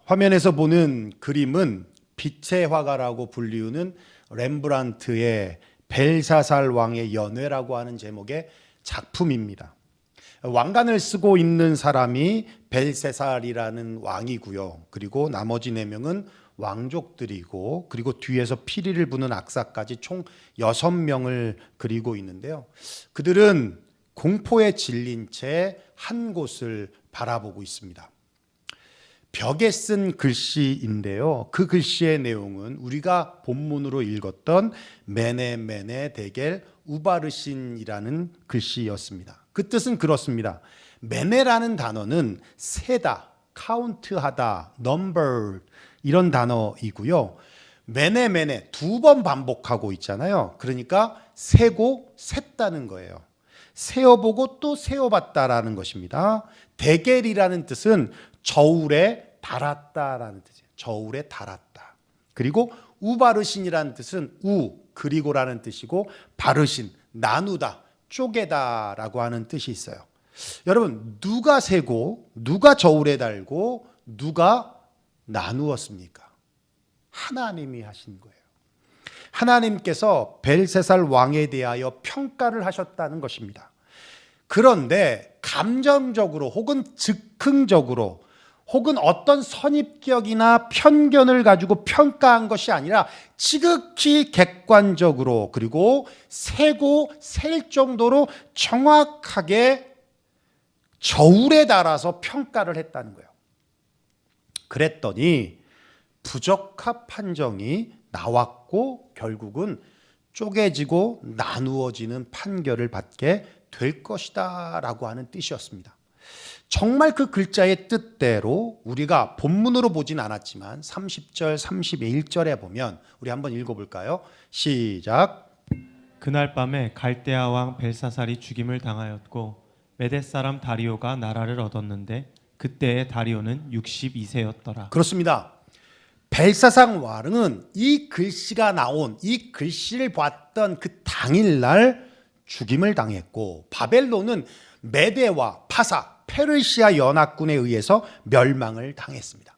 화면에서 보는 그림은 빛의 화가라고 불리우는 렘브란트의 벨사살 왕의 연회라고 하는 제목의 작품입니다. 왕관을 쓰고 있는 사람이 벨사살이라는 왕이고요. 그리고 나머지 4명은 왕족들이고, 그리고 뒤에서 피리를 부는 악사까지 총 6명을 그리고 있는데요. 그들은 공포에 질린 채 한 곳을 바라보고 있습니다. 벽에 쓴 글씨인데요. 그 글씨의 내용은 우리가 본문으로 읽었던 메네 데겔 우바르신이라는 글씨였습니다. 그 뜻은 그렇습니다. 메네라는 단어는 세다, 카운트하다, number 이런 단어이고요. 메네 2번 반복하고 있잖아요. 그러니까 세고 셌다는 거예요. 세어보고 또 세어봤다라는 것입니다. 데겔이라는 뜻은 저울에 달았다라는 뜻이에요. 저울에 달았다. 그리고 우바르신이라는 뜻은 그리고라는 뜻이고, 바르신, 나누다, 쪼개다라고 하는 뜻이 있어요. 여러분, 누가 세고 누가 저울에 달고 누가 나누었습니까? 하나님이 하신 거예요. 하나님께서 벨사살 왕에 대하여 평가를 하셨다는 것입니다. 그런데 감정적으로 혹은 즉흥적으로 혹은 어떤 선입견이나 편견을 가지고 평가한 것이 아니라 지극히 객관적으로, 그리고 세고 셀 정도로 정확하게 저울에 달아서 평가를 했다는 거예요. 그랬더니 부적합 판정이 나왔고, 결국은 쪼개지고 나누어지는 판결을 받게 될 것이다 라고 하는 뜻이었습니다. 정말 그 글자의 뜻대로 우리가 본문으로 보진 않았지만 30절, 31절에 보면 우리 한번 읽어볼까요? 시작. 그날 밤에 갈대아 왕 벨사살이 죽임을 당하였고 메대 사람 다리오가 나라를 얻었는데 그때의 다리오는 62세였더라. 그렇습니다. 벨사살 왕은 이 글씨가 나온, 이 글씨를 봤던 그 당일날 죽임을 당했고, 바벨론은 메대와 파사, 페르시아 연합군에 의해서 멸망을 당했습니다.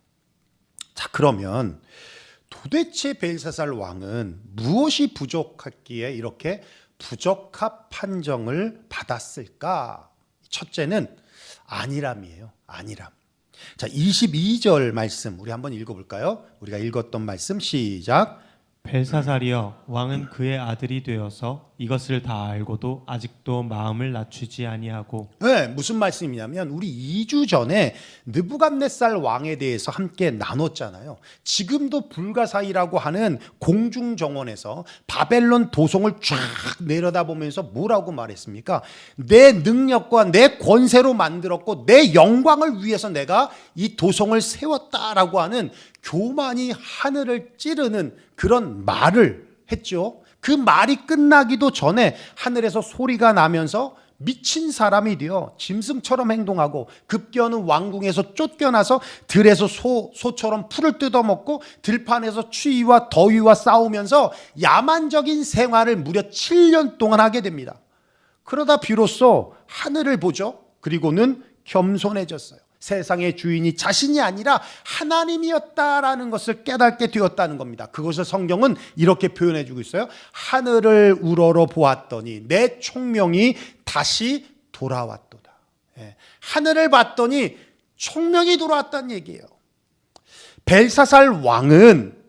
자, 그러면 도대체 벨사살 왕은 무엇이 부족했기에 이렇게 부적합 판정을 받았을까? 첫째는 안일함이에요. 안일함. 자, 22절 말씀 우리 한번 읽어볼까요? 우리가 읽었던 말씀 시작. 벨사살이여, 왕은 그의 아들이 되어서 이것을 다 알고도 아직도 마음을 낮추지 아니하고. 네, 무슨 말씀이냐면 우리 2주 전에 느부갓네살 왕에 대해서 함께 나눴잖아요. 지금도 불가사이라고 하는 공중정원에서 바벨론 도성을 쫙 내려다보면서 뭐라고 말했습니까? 내 능력과 내 권세로 만들었고 내 영광을 위해서 내가 이 도성을 세웠다라고 하는 교만이 하늘을 찌르는 그런 말을 했죠. 그 말이 끝나기도 전에 하늘에서 소리가 나면서 미친 사람이 되어 짐승처럼 행동하고, 급기야는 왕궁에서 쫓겨나서 들에서 소처럼 풀을 뜯어먹고 들판에서 추위와 더위와 싸우면서 야만적인 생활을 무려 7년 동안 하게 됩니다. 그러다 비로소 하늘을 보죠. 그리고는 겸손해졌어요. 세상의 주인이 자신이 아니라 하나님이었다라는 것을 깨닫게 되었다는 겁니다. 그것을 성경은 이렇게 표현해 주고 있어요. 하늘을 우러러 보았더니 내 총명이 다시 돌아왔도다. 하늘을 봤더니 총명이 돌아왔다는 얘기예요. 벨사살 왕은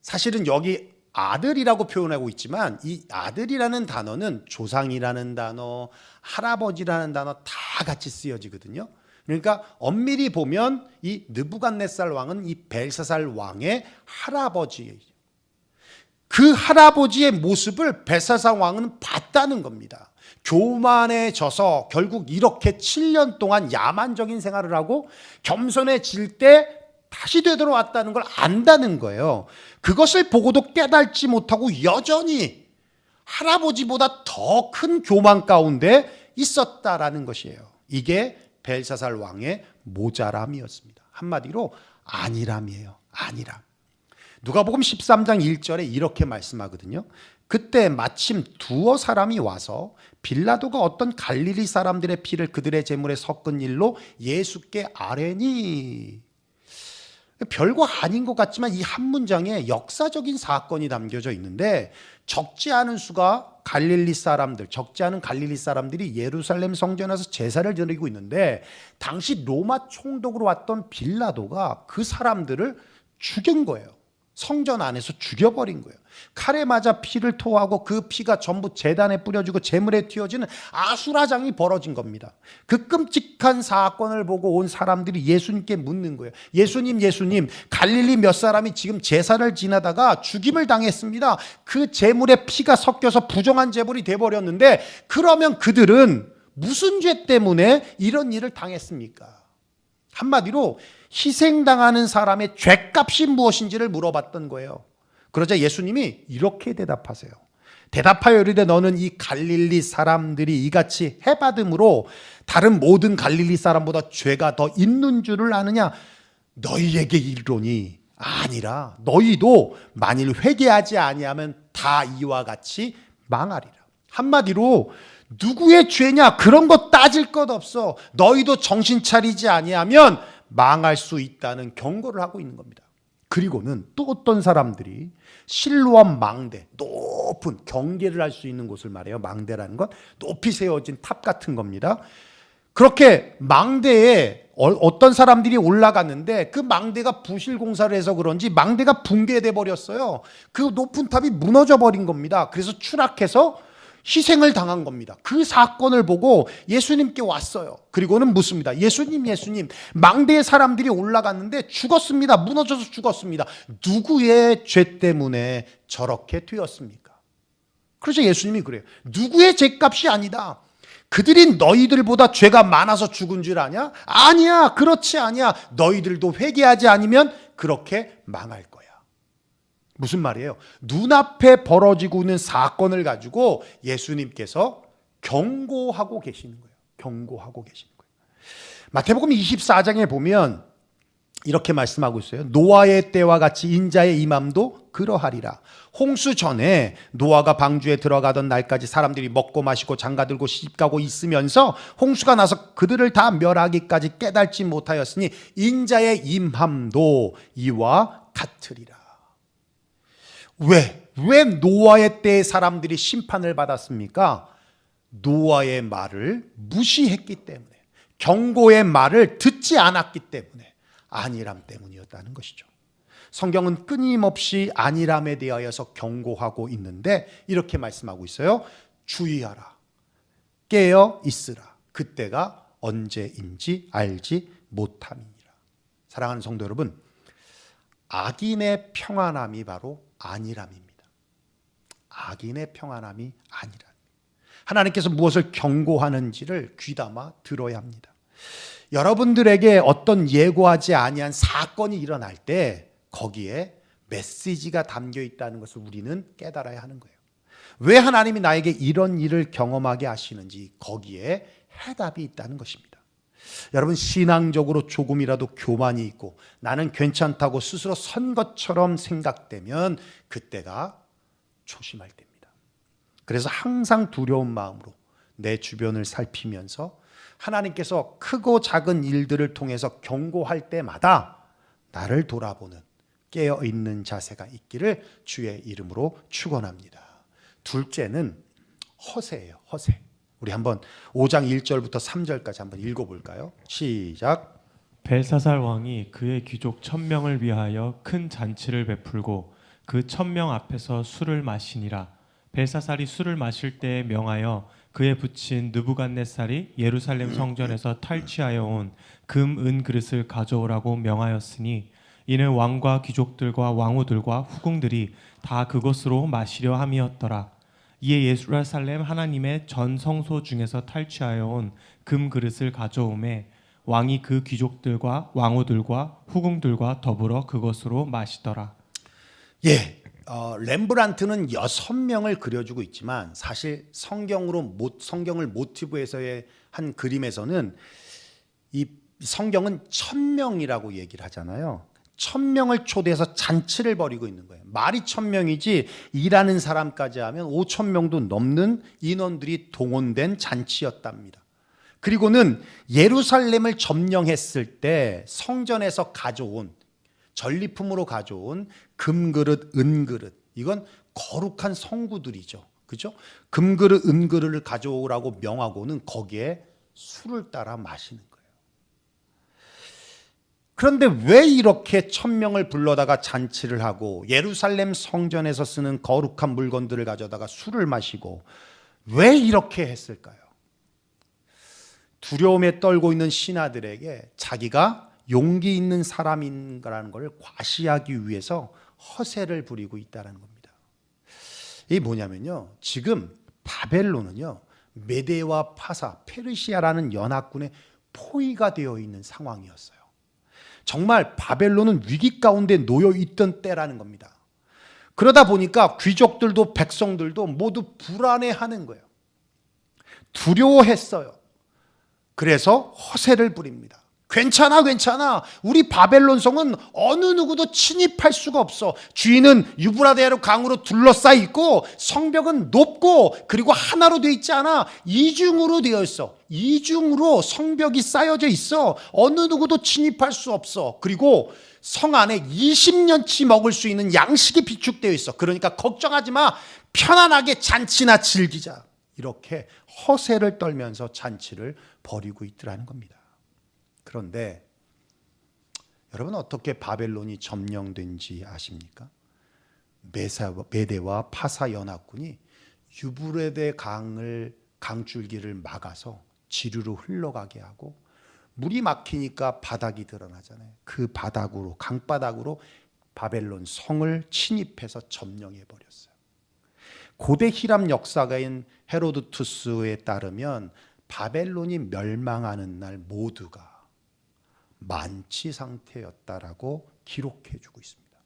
사실은 여기 아들이라고 표현하고 있지만 이 아들이라는 단어는 조상이라는 단어, 할아버지라는 단어 다 같이 쓰여지거든요. 그러니까 엄밀히 보면 이 느부갓네살 왕은 이 벨사살 왕의 할아버지예요. 그 할아버지의 모습을 벨사살 왕은 봤다는 겁니다. 교만해져서 결국 이렇게 7년 동안 야만적인 생활을 하고 겸손해질 때 다시 되돌아왔다는 걸 안다는 거예요. 그것을 보고도 깨닫지 못하고 여전히 할아버지보다 더 큰 교만 가운데 있었다라는 것이에요. 이게 벨사살 왕의 모자람이었습니다. 한마디로 안일함이에요. 안일함. 누가복음 13장 1절에 이렇게 말씀하거든요. 그때 마침 두어 사람이 와서 빌라도가 어떤 갈릴리 사람들의 피를 그들의 제물에 섞은 일로 예수께 아뢰니. 별거 아닌 것 같지만 이 한 문장에 역사적인 사건이 담겨져 있는데, 적지 않은 갈릴리 사람들이 예루살렘 성전에서 제사를 드리고 있는데, 당시 로마 총독으로 왔던 빌라도가 그 사람들을 죽인 거예요. 성전 안에서 죽여버린 거예요. 칼에 맞아 피를 토하고 그 피가 전부 제단에 뿌려지고 제물에 튀어지는 아수라장이 벌어진 겁니다. 그 끔찍한 사건을 보고 온 사람들이 예수님께 묻는 거예요. 예수님, 갈릴리 몇 사람이 지금 제사를 지나다가 죽임을 당했습니다. 그 제물에 피가 섞여서 부정한 제물이 돼버렸는데, 그러면 그들은 무슨 죄 때문에 이런 일을 당했습니까? 한마디로 희생당하는 사람의 죄값이 무엇인지를 물어봤던 거예요. 그러자 예수님이 이렇게 대답하세요. 대답하여 이르되 너는 이 갈릴리 사람들이 이같이 해받음으로 다른 모든 갈릴리 사람보다 죄가 더 있는 줄을 아느냐? 너희에게 이르노니 아니라 너희도 만일 회개하지 아니하면 다 이와 같이 망하리라. 한마디로 누구의 죄냐? 그런 거 따질 것 없어. 너희도 정신 차리지 아니하면 망할 수 있다는 경고를 하고 있는 겁니다. 그리고는 또 어떤 사람들이 실로암 망대, 높은 경계를 할 수 있는 곳을 말해요. 망대라는 건 높이 세워진 탑 같은 겁니다. 그렇게 망대에 어떤 사람들이 올라갔는데 그 망대가 부실 공사를 해서 그런지 망대가 붕괴돼 버렸어요. 그 높은 탑이 무너져 버린 겁니다. 그래서 추락해서 희생을 당한 겁니다. 그 사건을 보고 예수님께 왔어요. 그리고는 묻습니다. 예수님, 망대에 사람들이 올라갔는데 죽었습니다. 무너져서 죽었습니다. 누구의 죄 때문에 저렇게 되었습니까? 그래서 예수님이 그래요. 누구의 죄값이 아니다. 그들이 너희들보다 죄가 많아서 죽은 줄 아냐? 아니야, 그렇지 아니야. 너희들도 회개하지 않으면 그렇게 망할 거야. 무슨 말이에요? 눈앞에 벌어지고 있는 사건을 가지고 예수님께서 경고하고 계시는 거예요. 경고하고 계시는 거예요. 마태복음 24장에 보면 이렇게 말씀하고 있어요. 노아의 때와 같이 인자의 임함도 그러하리라. 홍수 전에 노아가 방주에 들어가던 날까지 사람들이 먹고 마시고 장가들고 시집가고 있으면서 홍수가 나서 그들을 다 멸하기까지 깨닫지 못하였으니 인자의 임함도 이와 같으리라. 왜 노아의 때의 사람들이 심판을 받았습니까? 노아의 말을 무시했기 때문에, 경고의 말을 듣지 않았기 때문에, 안일함 때문이었다는 것이죠. 성경은 끊임없이 안일함에 대하여서 경고하고 있는데 이렇게 말씀하고 있어요. 주의하라. 깨어 있으라. 그때가 언제인지 알지 못함이니라. 사랑하는 성도 여러분, 악인의 평안함이 바로 안일함입니다. 악인의 평안함이 안일함. 하나님께서 무엇을 경고하는지를 귀담아 들어야 합니다. 여러분들에게 어떤 예고하지 아니한 사건이 일어날 때 거기에 메시지가 담겨 있다는 것을 우리는 깨달아야 하는 거예요. 왜 하나님이 나에게 이런 일을 경험하게 하시는지 거기에 해답이 있다는 것입니다. 여러분, 신앙적으로 조금이라도 교만이 있고 나는 괜찮다고 스스로 선 것처럼 생각되면 그때가 조심할 때입니다. 그래서 항상 두려운 마음으로 내 주변을 살피면서 하나님께서 크고 작은 일들을 통해서 경고할 때마다 나를 돌아보는 깨어있는 자세가 있기를 주의 이름으로 축원합니다. 둘째는 허세예요. 허세. 우리 한번 5장 1절부터 3절까지 한번 읽어볼까요? 시작. 벨사살 왕이 그의 귀족 1000명을 위하여 큰 잔치를 베풀고 그 1000명 앞에서 술을 마시니라. 벨사살이 술을 마실 때에 명하여 그의 부친 느부갓네살이 예루살렘 성전에서 탈취하여 온 금, 은 그릇을 가져오라고 명하였으니 이는 왕과 귀족들과 왕후들과 후궁들이 다 그것으로 마시려 함이었더라. 이에 예루살렘 하나님의 전 성소 중에서 탈취하여 온 금 그릇을 가져오매 왕이 그 귀족들과 왕후들과 후궁들과 더불어 그것으로 마시더라. 렘브란트는 6명을 그려주고 있지만 사실 성경을 모티브해서 한 그림에서는 이 성경은 1000명이라고 얘기를 하잖아요. 1000명을 초대해서 잔치를 벌이고 있는 거예요. 말이 1000명이지 일하는 사람까지 하면 5000명도 넘는 인원들이 동원된 잔치였답니다. 그리고는 예루살렘을 점령했을 때 성전에서 가져온 전리품으로 가져온 금그릇, 은그릇, 이건 거룩한 성구들이죠. 그죠? 금그릇, 은그릇을 가져오라고 명하고는 거기에 술을 따라 마시는 거예요. 그런데 왜 이렇게 1000명을 불러다가 잔치를 하고 예루살렘 성전에서 쓰는 거룩한 물건들을 가져다가 술을 마시고 왜 이렇게 했을까요? 두려움에 떨고 있는 신하들에게 자기가 용기 있는 사람인가라는 걸 과시하기 위해서 허세를 부리고 있다는 겁니다. 이게 뭐냐면요, 지금 바벨론은요 메데와 파사, 페르시아라는 연합군의 포위가 되어 있는 상황이었어요. 정말 바벨론은 위기 가운데 놓여 있던 때라는 겁니다. 그러다 보니까 귀족들도 백성들도 모두 불안해하는 거예요. 두려워했어요. 그래서 허세를 부립니다. 괜찮아, 괜찮아. 우리 바벨론 성은 어느 누구도 침입할 수가 없어. 주인은 유브라데로 강으로 둘러싸여 있고 성벽은 높고 그리고 하나로 되어 있지 않아. 이중으로 되어 있어. 이중으로 성벽이 쌓여져 있어. 어느 누구도 침입할 수 없어. 그리고 성 안에 20년치 먹을 수 있는 양식이 비축되어 있어. 그러니까 걱정하지 마. 편안하게 잔치나 즐기자. 이렇게 허세를 떨면서 잔치를 벌이고 있더라는 겁니다. 그런데 여러분 어떻게 바벨론이 점령된지 아십니까? 메데와 파사 연합군이 유브라데 강줄기를 막아서 지류로 흘러가게 하고 물이 막히니까 바닥이 드러나잖아요. 그 바닥으로 강바닥으로 바벨론 성을 침입해서 점령해 버렸어요. 고대 히람 역사가인 헤로도투스에 따르면 바벨론이 멸망하는 날 모두가 만취 상태였다라고 기록해 주고 있습니다.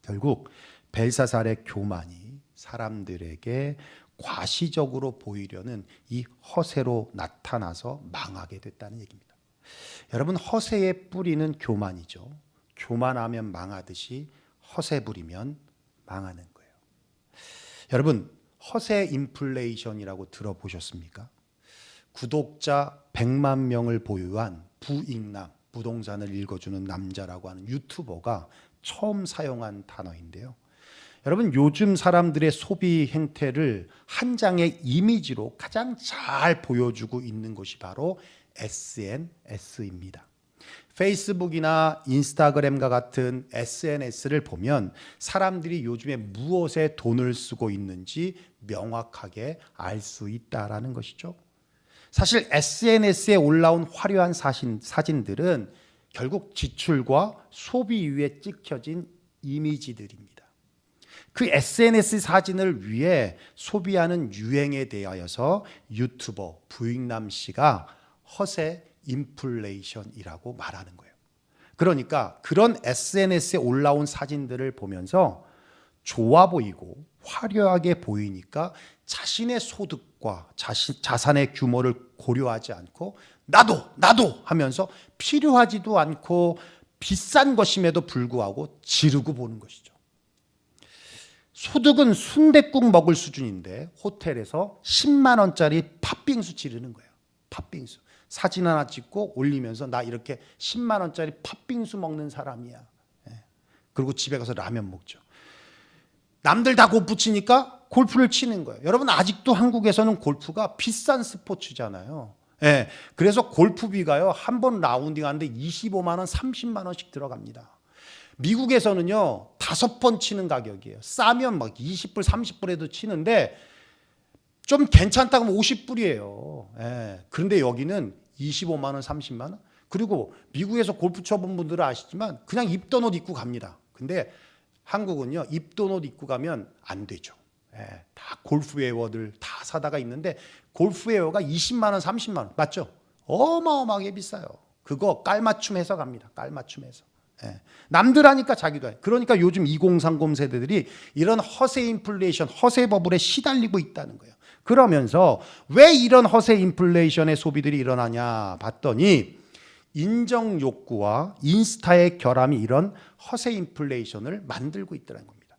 결국 벨사살의 교만이 사람들에게 과시적으로 보이려는 이 허세로 나타나서 망하게 됐다는 얘기입니다. 여러분, 허세의 뿌리는 교만이죠. 교만하면 망하듯이 허세 부리면 망하는 거예요. 여러분, 허세 인플레이션이라고 들어보셨습니까? 구독자 100만 명을 보유한 부익남, 부동산을 읽어주는 남자라고 하는 유튜버가 처음 사용한 단어인데요. 여러분, 요즘 사람들의 소비 행태를 한 장의 이미지로 가장 잘 보여주고 있는 것이 바로 SNS입니다. 페이스북이나 인스타그램과 같은 SNS를 보면 사람들이 요즘에 무엇에 돈을 쓰고 있는지 명확하게 알 수 있다라는 것이죠. 사실 SNS에 올라온 화려한 사진들은 결국 지출과 소비 위에 찍혀진 이미지들입니다. 그 SNS 사진을 위해 소비하는 유행에 대하여서 유튜버 부익남 씨가 허세 인플레이션이라고 말하는 거예요. 그러니까 그런 SNS에 올라온 사진들을 보면서 좋아 보이고 화려하게 보이니까 자신의 소득과 자산의 규모를 고려하지 않고 나도 하면서 필요하지도 않고 비싼 것임에도 불구하고 지르고 보는 것이죠. 소득은 순댓국 먹을 수준인데 호텔에서 10만 원짜리 팥빙수 지르는 거예요. 팥빙수. 사진 하나 찍고 올리면서 나 이렇게 10만 원짜리 팥빙수 먹는 사람이야. 그리고 집에 가서 라면 먹죠. 남들 다 골프 치니까 골프를 치는 거예요. 여러분, 아직도 한국에서는 골프가 비싼 스포츠잖아요. 그래서 골프비가요, 한 번 라운딩 하는데 25만 원, 30만 원씩 들어갑니다. 미국에서는요 5번 치는 가격이에요. 싸면 막 20불, 30불에도 치는데 좀 괜찮다고 하면 50불이에요. 그런데 여기는 25만 원, 30만 원. 그리고 미국에서 골프 쳐본 분들은 아시지만 그냥 입던 옷 입고 갑니다. 근데 한국은요 입던 옷 입고 가면 안 되죠. 다 골프웨어들 다 사다가 있는데 골프웨어가 20만 원, 30만 원 맞죠? 어마어마하게 비싸요. 그거 깔맞춤해서 갑니다. 깔맞춤해서. 남들 하니까 자기도 해. 그러니까 요즘 2030 세대들이 이런 허세 인플레이션, 허세 버블에 시달리고 있다는 거예요. 그러면서 왜 이런 허세 인플레이션의 소비들이 일어나냐 봤더니 인정 욕구와 인스타의 결함이 이런 허세 인플레이션을 만들고 있다는 겁니다.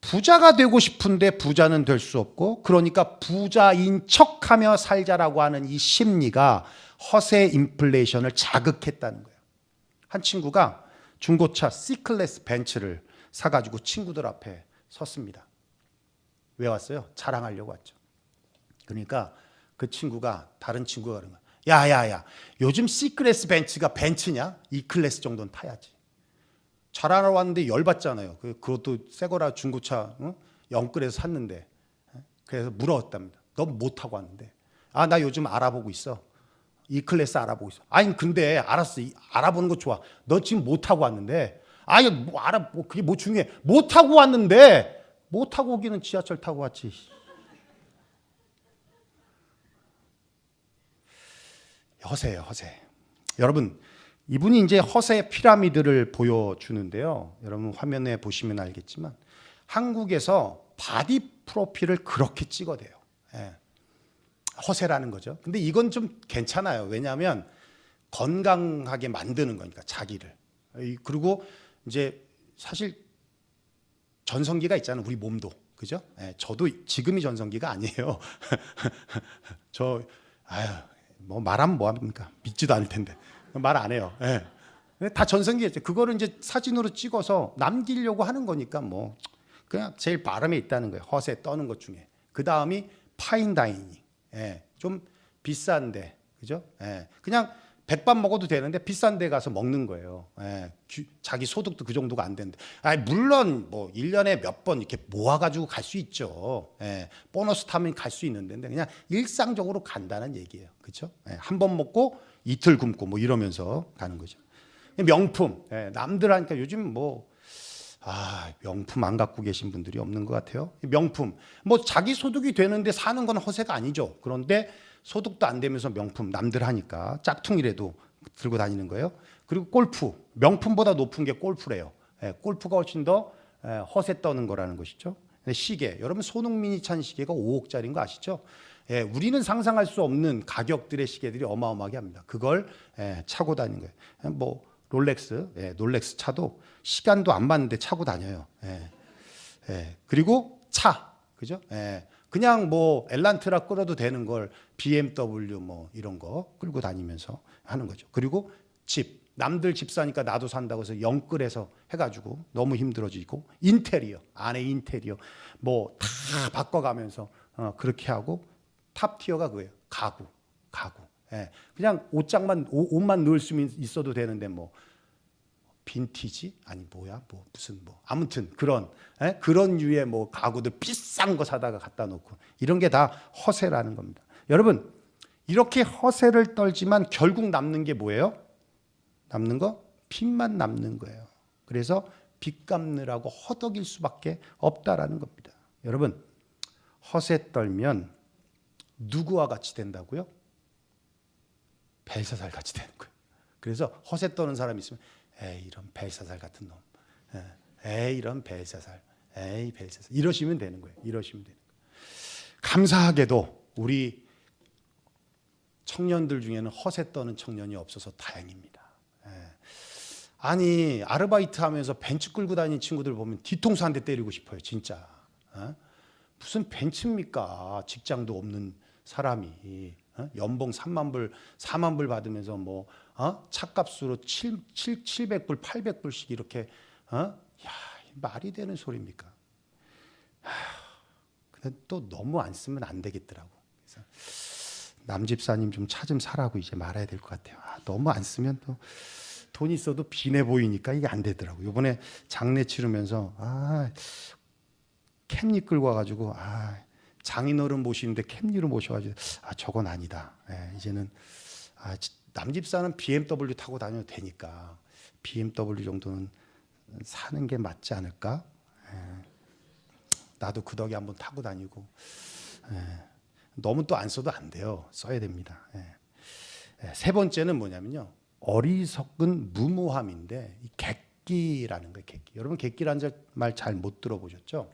부자가 되고 싶은데 부자는 될 수 없고, 그러니까 부자인 척하며 살자라고 하는 이 심리가 허세 인플레이션을 자극했다는 거예요. 한 친구가 중고차 C클래스 벤츠를 사가지고 친구들 앞에 섰습니다. 왜 왔어요? 자랑하려고 왔죠. 그러니까 그 친구가, 다른 친구가 그런 거야. 야야야, 요즘 C클래스 벤츠가 벤츠냐? E클래스 정도는 타야지. 자랑하러 왔는데 열받잖아요. 그것도 새 거라 중고차 0끌에서 샀는데. 그래서 물어봤답니다. 너 뭐 타고 왔는데? 아, 나 요즘 알아보고 있어. E클래스 알아보고 있어. 아니 근데 알았어, 알아보는 거 좋아. 너 지금 뭐 타고 왔는데? 아니 뭐 그게 뭐 중요해. 뭐 타고 왔는데? 뭐 타고 오기는 지하철 타고 왔지. 허세예요, 허세. 여러분, 이분이 이제 허세 피라미드를 보여주는데요. 여러분 화면에 보시면 알겠지만 한국에서 바디 프로필을 그렇게 찍어대요. 예. 허세라는 거죠. 근데 이건 좀 괜찮아요. 왜냐하면 건강하게 만드는 거니까, 자기를. 그리고 이제 사실 전성기가 있잖아요. 우리 몸도. 그죠? 예, 저도 지금이 전성기가 아니에요. 뭐 말하면 뭐합니까? 믿지도 않을 텐데. 말 안 해요. 예. 다 전성기였죠. 그거를 이제 사진으로 찍어서 남기려고 하는 거니까 뭐 그냥 제일 바람에 있다는 거예요. 허세 떠는 것 중에. 그 다음이 파인 다이닝. 예. 좀 비싼데, 그죠? 예. 그냥 백반 먹어도 되는데 비싼 데 가서 먹는 거예요. 예. 자기 소득도 그 정도가 안 되는데. 물론 뭐 1년에 몇 번 이렇게 모아가지고 갈 수 있죠. 예. 보너스 타면 갈 수 있는데 그냥 일상적으로 간다는 얘기예요. 그렇죠? 예. 한 번 먹고 이틀 굶고 뭐 이러면서 가는 거죠. 명품. 예. 남들 하니까 요즘 명품 안 갖고 계신 분들이 없는 것 같아요. 명품. 뭐 자기 소득이 되는데 사는 건 허세가 아니죠. 그런데 소득도 안 되면서 명품 남들 하니까 짝퉁이라도 들고 다니는 거예요. 그리고 골프. 명품보다 높은 게 골프래요. 예, 골프가 훨씬 더 허세 떠는 거라는 것이죠. 시계. 여러분 손흥민이 찬 시계가 5억짜리인 거 아시죠? 예, 우리는 상상할 수 없는 가격들의 시계들이 어마어마하게 합니다. 그걸 차고 다니는 거예요. 뭐 롤렉스, 롤렉스 차도 시간도 안 맞는데 차고 다녀요. 그리고 차, 그죠? 그냥 뭐 엘란트라 끌어도 되는 걸 BMW 뭐 이런 거 끌고 다니면서 하는 거죠. 그리고 집, 남들 집 사니까 나도 산다고 해서 영끌해서 해가지고 너무 힘들어지고, 인테리어, 안에 인테리어 뭐 다 바꿔가면서 그렇게 하고, 탑티어가 그거예요. 가구. 그냥 옷만 넣을 수 있어도 되는데 뭐 빈티지 아니 무슨 아무튼 그런 류의 뭐 가구들 비싼 거 사다가 갖다 놓고, 이런 게 다 허세라는 겁니다. 여러분, 이렇게 허세를 떨지만 결국 남는 게 뭐예요? 남는 거 빚만 남는 거예요. 그래서 빚 갚느라고 허덕일 수밖에 없다라는 겁니다. 여러분, 허세 떨면 누구와 같이 된다고요? 벨사살 같이 되는 거예요. 그래서 허세 떠는 사람이 있으면 에이 이런 벨사살 같은 놈, 에이 이런 벨사살, 에이 벨사살, 이러시면 되는 거예요. 이러시면 되는 거예요. 감사하게도 우리 청년들 중에는 허세 떠는 청년이 없어서 다행입니다. 아니 아르바이트 하면서 벤츠 끌고 다니는 친구들 보면 뒤통수 한 대 때리고 싶어요. 진짜. 무슨 벤츠입니까? 직장도 없는 사람이 연봉 3만 불, 4만 불 받으면서 뭐 차값으로 700불, 800불씩 이렇게 말이 되는 소리입니까? 근데 또 너무 안 쓰면 안 되겠더라고. 그래서 남 집사님 좀 차 좀 사라고 이제 말해야 될 것 같아요. 너무 안 쓰면 또 돈 있어도 빈해 보이니까 이게 안 되더라고. 이번에 장례 치르면서 캠리 끌고 와가지고 장인어른 모시는데 캠리로 모셔가지고 저건 아니다. 이제는 남집사는 BMW 타고 다녀도 되니까 BMW 정도는 사는 게 맞지 않을까? 나도 그 덕에 한번 타고 다니고. 너무 또 안 써도 안 돼요. 써야 됩니다. 세 번째는 뭐냐면요, 어리석은 무모함인데 이 객기라는 거예요. 객기. 여러분 객기라는 말 잘 못 들어보셨죠?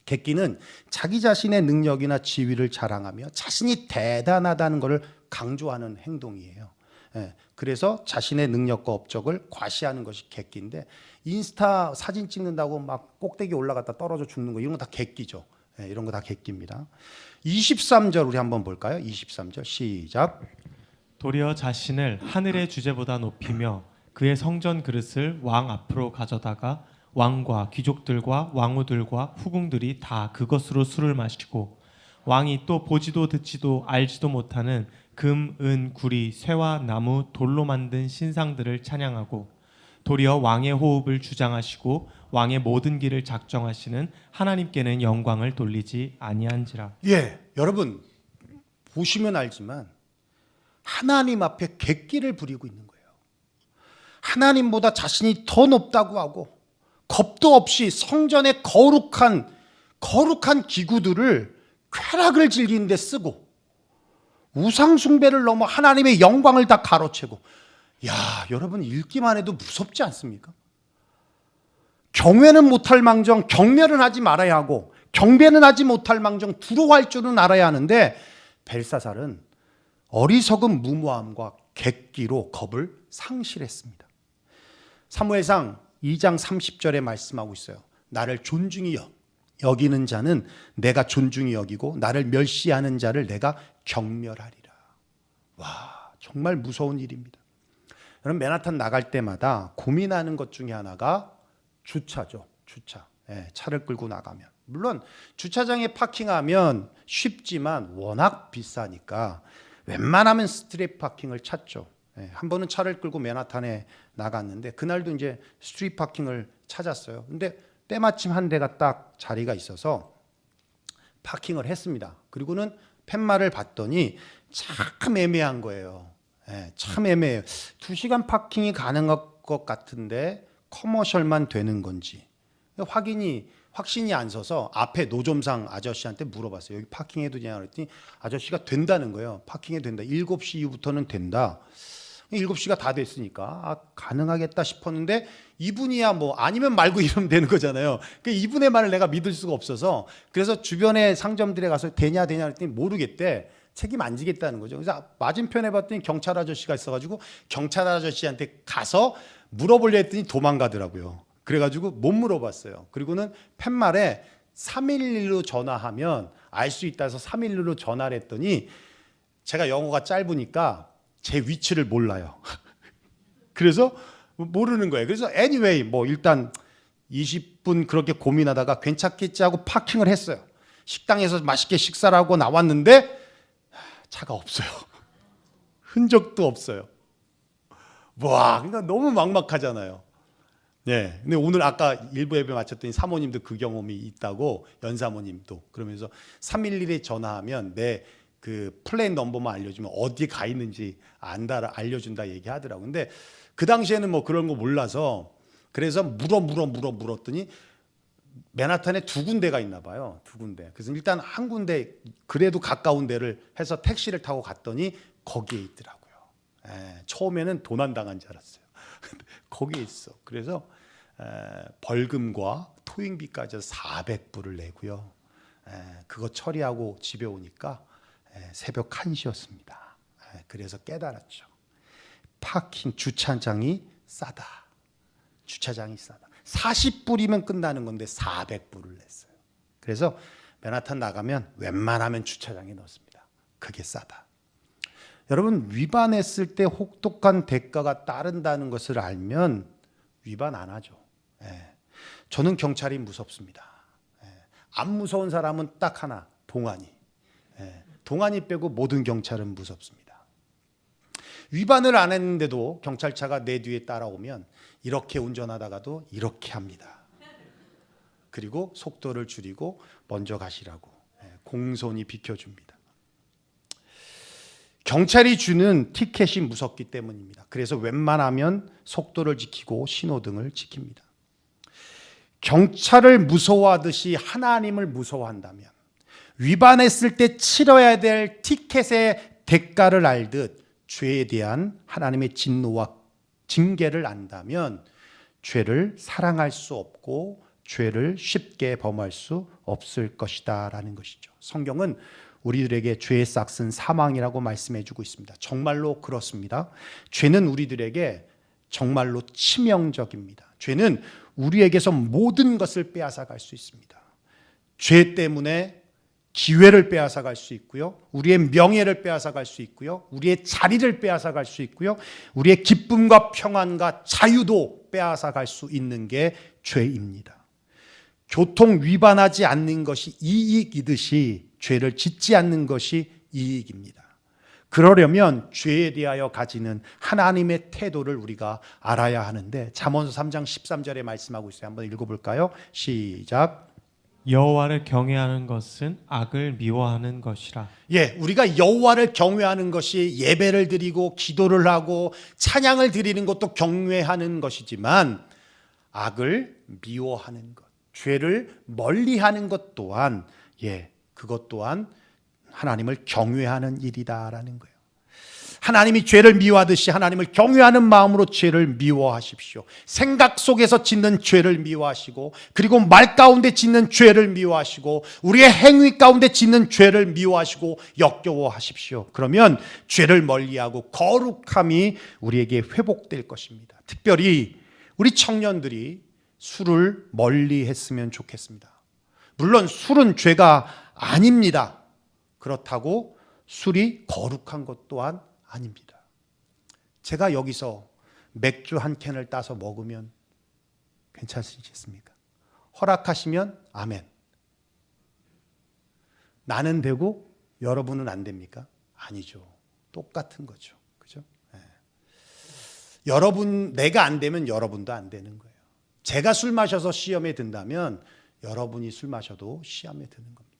객기는 자기 자신의 능력이나 지위를 자랑하며 자신이 대단하다는 것을 강조하는 행동이에요. 그래서 자신의 능력과 업적을 과시하는 것이 객기인데 인스타 사진 찍는다고 막 꼭대기 올라갔다 떨어져 죽는 거 이런 거 다 객기죠. 예, 이런 거 다 객기입니다. 23절 우리 한번 볼까요? 23절 시작. 도리어 자신을 하늘의 주제보다 높이며 그의 성전 그릇을 왕 앞으로 가져다가 왕과 귀족들과 왕후들과 후궁들이 다 그것으로 술을 마시고 왕이 또 보지도 듣지도 알지도 못하는 금, 은, 구리, 쇠와 나무, 돌로 만든 신상들을 찬양하고 도리어 왕의 호흡을 주장하시고 왕의 모든 길을 작정하시는 하나님께는 영광을 돌리지 아니한지라. 예, 여러분 보시면 알지만 하나님 앞에 객기를 부리고 있는 거예요. 하나님보다 자신이 더 높다고 하고 겁도 없이 성전의 거룩한 기구들을 쾌락을 즐기는 데 쓰고 우상 숭배를 넘어 하나님의 영광을 다 가로채고, 야, 여러분 읽기만 해도 무섭지 않습니까? 경외는 못할 망정 경멸은 하지 말아야 하고 경배는 하지 못할 망정 두려워할 줄은 알아야 하는데 벨사살은 어리석은 무모함과 객기로 겁을 상실했습니다. 사무엘상 2장 30절에 말씀하고 있어요. 나를 존중히 여기는 자는 내가 존중히 여기고 나를 멸시하는 자를 내가 경멸하리라. 와, 정말 무서운 일입니다. 여러분 맨하탄 나갈 때마다 고민하는 것 중에 하나가 주차죠. 주차. 예, 차를 끌고 나가면 물론 주차장에 파킹하면 쉽지만 워낙 비싸니까 웬만하면 스트릿 파킹을 찾죠. 예, 한 번은 차를 끌고 맨하탄에 나갔는데 그날도 이제 스트릿 파킹을 찾았어요. 근데 때마침 한 대가 딱 자리가 있어서 파킹을 했습니다. 그리고는 팻말을 봤더니 참 애매한 거예요. 예, 참 애매해요. 2시간 파킹이 가능할 것 같은데 커머셜만 되는 건지 확신이 안 서서 앞에 노점상 아저씨한테 물어봤어요. 여기 파킹해도 되냐 그랬더니 아저씨가 된다는 거예요. 파킹해도 된다. 7시 이후부터는 된다. 7시가 다 됐으니까 가능하겠다 싶었는데 이분이야 뭐 아니면 말고 이러면 되는 거잖아요. 그 이분의 말을 내가 믿을 수가 없어서 그래서 주변의 상점들에 가서 되냐 그랬더니 모르겠대. 책임 안 지겠다는 거죠. 그래서 맞은편에 봤더니 경찰 아저씨가 있어가지고 경찰 아저씨한테 가서 물어보려 했더니 도망가더라고요. 그래가지고 못 물어봤어요. 그리고는 팻말에 311로 전화하면 알 수 있다 해서 311로 전화를 했더니 제가 영어가 짧으니까 제 위치를 몰라요. 그래서 모르는 거예요. 그래서 anyway 뭐 일단 20분 그렇게 고민하다가 괜찮겠지 하고 파킹을 했어요. 식당에서 맛있게 식사를 하고 나왔는데 차가 없어요. 흔적도 없어요. 와, 그러니까 너무 막막하잖아요. 네, 근데 오늘 아까 일부 예배 마쳤더니 사모님도 그 경험이 있다고 연사모님도 그러면서 311에 전화하면 내 그 플랜 넘버만 알려주면 어디 가 있는지 알려준다 얘기하더라고. 근데 그 당시에는 뭐 그런 거 몰라서 그래서 물었더니 맨하탄에 2군데가 있나 봐요. 2군데. 그래서 일단 한 군데 그래도 가까운 데를 해서 택시를 타고 갔더니 거기에 있더라고요. 처음에는 도난당한 줄 알았어요. 거기에 있어. 그래서 벌금과 토잉비까지 400불을 내고요. 그거 처리하고 집에 오니까 새벽 1시였습니다. 그래서 깨달았죠. 파킹 주차장이 싸다. 주차장이 싸다. 40불이면 끝나는 건데 400불을 냈어요. 그래서 맨하탄 나가면 웬만하면 주차장에 넣습니다. 그게 싸다. 여러분 위반했을 때 혹독한 대가가 따른다는 것을 알면 위반 안 하죠. 저는 경찰이 무섭습니다. 안 무서운 사람은 딱 하나, 동안이. 동안이 빼고 모든 경찰은 무섭습니다. 위반을 안 했는데도 경찰차가 내 뒤에 따라오면 이렇게 운전하다가도 이렇게 합니다. 그리고 속도를 줄이고 먼저 가시라고 공손히 비켜줍니다. 경찰이 주는 티켓이 무섭기 때문입니다. 그래서 웬만하면 속도를 지키고 신호등을 지킵니다. 경찰을 무서워하듯이 하나님을 무서워한다면 위반했을 때 치러야 될 티켓의 대가를 알듯 죄에 대한 하나님의 진노와 징계를 안다면 죄를 사랑할 수 없고 죄를 쉽게 범할 수 없을 것이다 라는 것이죠. 성경은 우리들에게 죄의 싹은 사망이라고 말씀해 주고 있습니다. 정말로 그렇습니다. 죄는 우리들에게 정말로 치명적입니다. 죄는 우리에게서 모든 것을 빼앗아 갈 수 있습니다. 죄 때문에 기회를 빼앗아 갈 수 있고요. 우리의 명예를 빼앗아 갈 수 있고요. 우리의 자리를 빼앗아 갈 수 있고요. 우리의 기쁨과 평안과 자유도 빼앗아 갈 수 있는 게 죄입니다. 교통 위반하지 않는 것이 이익이듯이 죄를 짓지 않는 것이 이익입니다. 그러려면 죄에 대하여 가지는 하나님의 태도를 우리가 알아야 하는데 잠언서 3장 13절에 말씀하고 있어요. 한번 읽어볼까요? 시작. 여호와를 경외하는 것은 악을 미워하는 것이라. 예, 우리가 여호와를 경외하는 것이 예배를 드리고 기도를 하고 찬양을 드리는 것도 경외하는 것이지만 악을 미워하는 것, 죄를 멀리하는 것 또한 그것 또한 하나님을 경외하는 일이다라는 거예요. 하나님이 죄를 미워하듯이 하나님을 경외하는 마음으로 죄를 미워하십시오. 생각 속에서 짓는 죄를 미워하시고, 그리고 말 가운데 짓는 죄를 미워하시고, 우리의 행위 가운데 짓는 죄를 미워하시고 역겨워하십시오. 그러면 죄를 멀리하고 거룩함이 우리에게 회복될 것입니다. 특별히 우리 청년들이 술을 멀리했으면 좋겠습니다. 물론 술은 죄가 아닙니다. 그렇다고 술이 거룩한 것 또한 아닙니다. 제가 여기서 맥주 한 캔을 따서 먹으면 괜찮으시겠습니까? 허락하시면 아멘. 나는 되고 여러분은 안 됩니까? 아니죠. 똑같은 거죠. 그죠? 내가 안 되면 여러분도 안 되는 거예요. 제가 술 마셔서 시험에 든다면 여러분이 술 마셔도 시험에 드는 겁니다.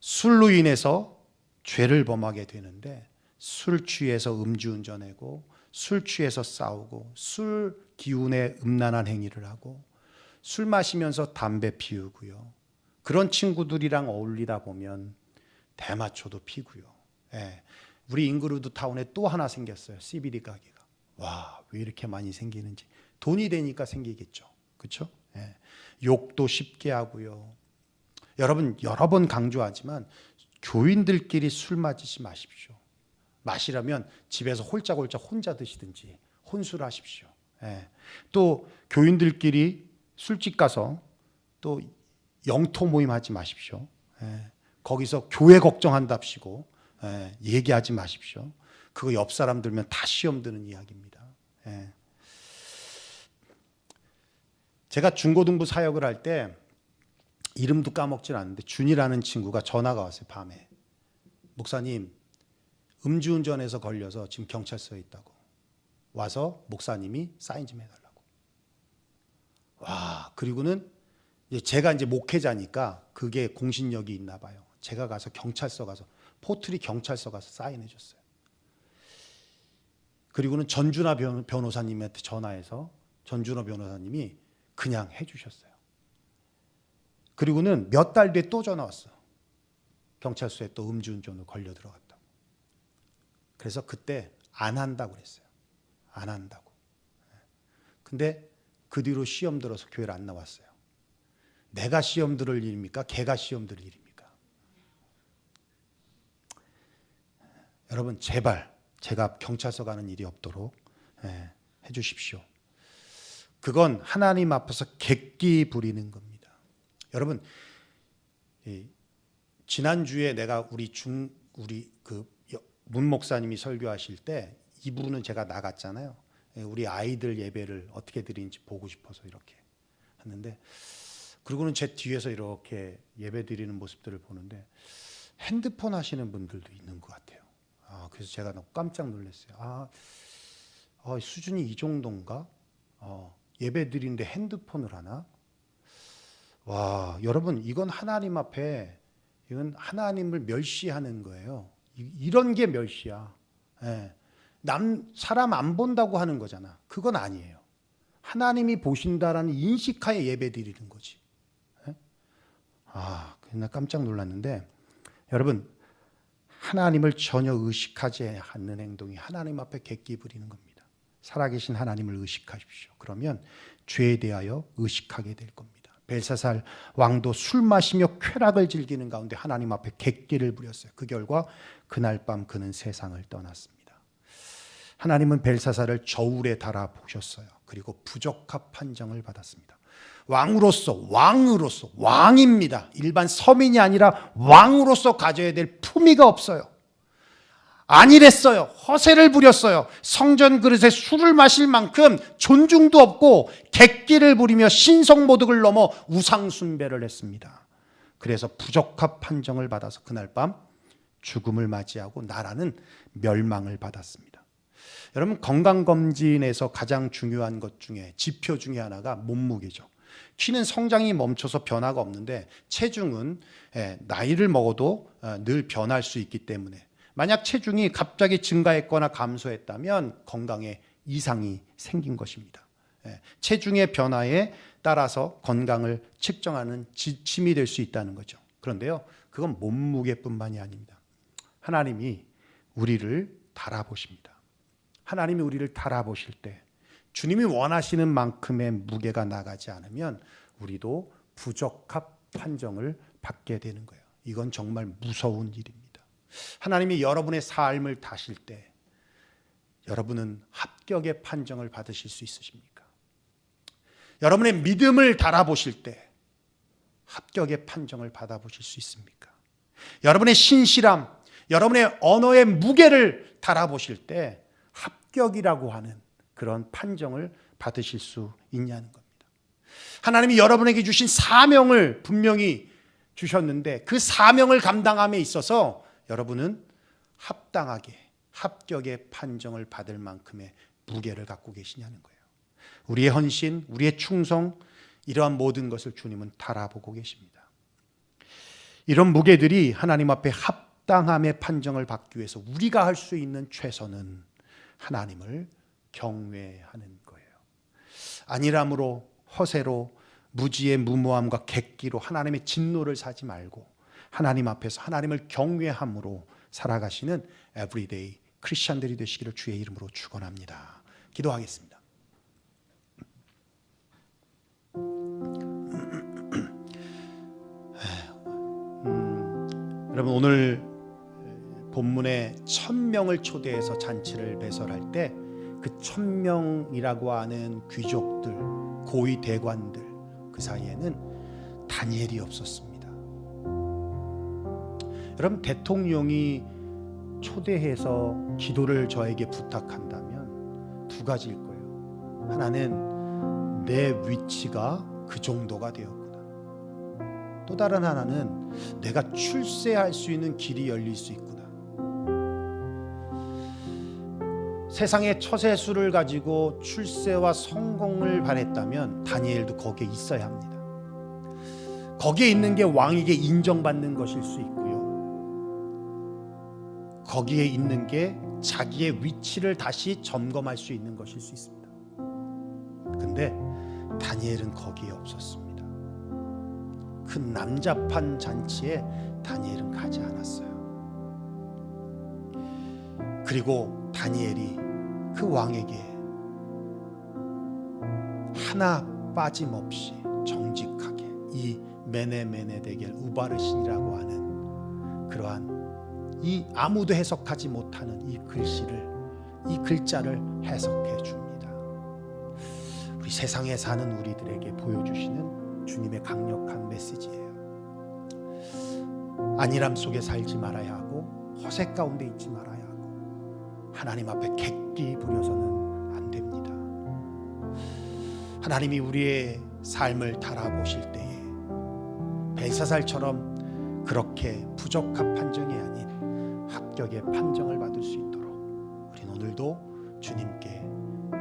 술로 인해서 죄를 범하게 되는데, 술 취해서 음주운전하고 술 취해서 싸우고 술 기운에 음란한 행위를 하고 술 마시면서 담배 피우고요. 그런 친구들이랑 어울리다 보면 대마초도 피고요. 우리 잉그루드 타운에 또 하나 생겼어요. CBD 가게가. 와, 왜 이렇게 많이 생기는지. 돈이 되니까 생기겠죠. 그렇죠? 욕도 쉽게 하고요. 여러분, 여러 번 강조하지만 교인들끼리 술 마시지 마십시오. 마시려면 집에서 홀짝홀짝 혼자 드시든지 혼술하십시오. 또 교인들끼리 술집 가서 또 영토 모임 하지 마십시오. 거기서 교회 걱정한답시고 얘기하지 마십시오. 그거 옆 사람 들면 다 시험 드는 이야기입니다. 제가 중고등부 사역을 할 때 이름도 까먹질 않는데 준이라는 친구가 전화가 왔어요. 밤에. 목사님, 음주운전해서 걸려서 지금 경찰서에 있다고. 와서 목사님이 사인 좀 해달라고. 와, 그리고는 제가 이제 목회자니까 그게 공신력이 있나 봐요. 제가 가서 경찰서 가서, 포트리 경찰서 가서 사인해 줬어요. 그리고는 전준하 변호사님한테 전화해서 전준하 변호사님이 그냥 해주셨어요. 그리고는 몇 달 뒤에 또 전화 왔어. 경찰서에 또 음주운전으로 걸려 들어갔다고. 그래서 그때 안 한다고 그랬어요. 안 한다고. 근데 그 뒤로 시험 들어서 교회를 안 나왔어요. 내가 시험 들을 일입니까? 걔가 시험 들을 일입니까? 여러분, 제발 제가 경찰서 가는 일이 없도록 해주십시오. 그건 하나님 앞에서 객기 부리는 겁니다. 여러분, 지난주에 내가 우리 문 목사님이 설교하실 때 이부는 제가 나갔잖아요. 우리 아이들 예배를 어떻게 드리는지 보고 싶어서 이렇게 했는데, 그리고는 제 뒤에서 이렇게 예배 드리는 모습들을 보는데 핸드폰 하시는 분들도 있는 것 같아요. 그래서 제가 너무 깜짝 놀랐어요. 수준이 이 정도인가? 예배 드리는데 핸드폰을 하나? 와, 여러분, 이건 하나님 앞에, 이건 하나님을 멸시하는 거예요. 이런 게 멸시야. 사람 안 본다고 하는 거잖아. 그건 아니에요. 하나님이 보신다라는 인식하에 예배 드리는 거지. 그냥 깜짝 놀랐는데, 여러분, 하나님을 전혀 의식하지 않는 행동이 하나님 앞에 객기 부리는 겁니다. 살아계신 하나님을 의식하십시오. 그러면 죄에 대하여 의식하게 될 겁니다. 벨사살 왕도 술 마시며 쾌락을 즐기는 가운데 하나님 앞에 객기를 부렸어요. 그 결과 그날 밤 그는 세상을 떠났습니다. 하나님은 벨사살을 저울에 달아 보셨어요. 그리고 부적합 판정을 받았습니다. 왕으로서 왕입니다. 일반 서민이 아니라 왕으로서 가져야 될 품위가 없어요. 안일했어요. 허세를 부렸어요. 성전 그릇에 술을 마실 만큼 존중도 없고 객기를 부리며 신성모독을 넘어 우상숭배를 했습니다. 그래서 부적합 판정을 받아서 그날 밤 죽음을 맞이하고 나라는 멸망을 받았습니다. 여러분, 건강검진에서 가장 중요한 것 중에 지표 중에 하나가 몸무게죠. 키는 성장이 멈춰서 변화가 없는데 체중은 나이를 먹어도 늘 변할 수 있기 때문에 만약 체중이 갑자기 증가했거나 감소했다면 건강에 이상이 생긴 것입니다. 체중의 변화에 따라서 건강을 측정하는 지침이 될 수 있다는 거죠. 그런데요, 그건 몸무게뿐만이 아닙니다. 하나님이 우리를 달아보십니다. 하나님이 우리를 달아보실 때 주님이 원하시는 만큼의 무게가 나가지 않으면 우리도 부적합 판정을 받게 되는 거예요. 이건 정말 무서운 일입니다. 하나님이 여러분의 삶을 다실 때 여러분은 합격의 판정을 받으실 수 있으십니까? 여러분의 믿음을 달아보실 때 합격의 판정을 받아보실 수 있습니까? 여러분의 신실함, 여러분의 언어의 무게를 달아보실 때 합격이라고 하는 그런 판정을 받으실 수 있냐는 겁니다. 하나님이 여러분에게 주신 사명을 분명히 주셨는데 그 사명을 감당함에 있어서 여러분은 합당하게 합격의 판정을 받을 만큼의 무게를 갖고 계시냐는 거예요. 우리의 헌신, 우리의 충성, 이러한 모든 것을 주님은 달아보고 계십니다. 이런 무게들이 하나님 앞에 합당함의 판정을 받기 위해서 우리가 할 수 있는 최선은 하나님을 경외하는 거예요. 안일함으로, 허세로, 무지의 무모함과 객기로 하나님의 진노를 사지 말고 하나님 앞에서 하나님을 경외함으로 살아가시는 에브리데이 크리스천들이 되시기를 주의 이름으로 축원합니다. 기도하겠습니다. 여러분, 오늘 본문에 1000명을 초대해서 잔치를 배설할 때 그 1000명이라고 하는 귀족들, 고위 대관들, 그 사이에는 다니엘이 없었습니다. 여러분, 대통령이 초대해서 기도를 저에게 부탁한다면 두 가지일 거예요. 하나는 내 위치가 그 정도가 되었구나. 또 다른 하나는 내가 출세할 수 있는 길이 열릴 수 있구나. 세상의 처세술을 가지고 출세와 성공을 바랬다면 다니엘도 거기에 있어야 합니다. 거기에 있는 게 왕에게 인정받는 것일 수 있고요. 거기에 있는 게 자기의 위치를 다시 점검할 수 있는 것일 수 있습니다. 근데 다니엘은 거기에 없었습니다. 그 남잡한 잔치에 다니엘은 가지 않았어요. 그리고 다니엘이 그 왕에게 하나 빠짐없이 정직하게 이 메네데겔 우바르신이라고 하는 그러한 이 아무도 해석하지 못하는 이 글씨를, 이 글자를 해석해 줍니다. 우리 세상에 사는 우리들에게 보여주시는 주님의 강력한 메시지예요. 안일함 속에 살지 말아야 하고 허세 가운데 있지 말아야 하고 하나님 앞에 객기 부려서는 안 됩니다. 하나님이 우리의 삶을 달아보실 때에 벨사살처럼 그렇게 부적합 판정이 아닌 합격의 판정을 받을 수 있도록 우리는 오늘도 주님께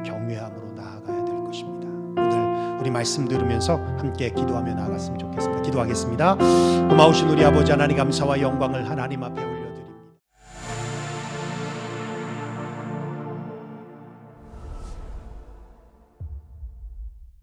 경외함으로 나아가야 될 것입니다. 오늘 우리 말씀 들으면서 함께 기도하며 나아갔으면 좋겠습니다. 기도하겠습니다. 고마우신 우리 아버지 하나님, 감사와 영광을 하나님 앞에 올립니다.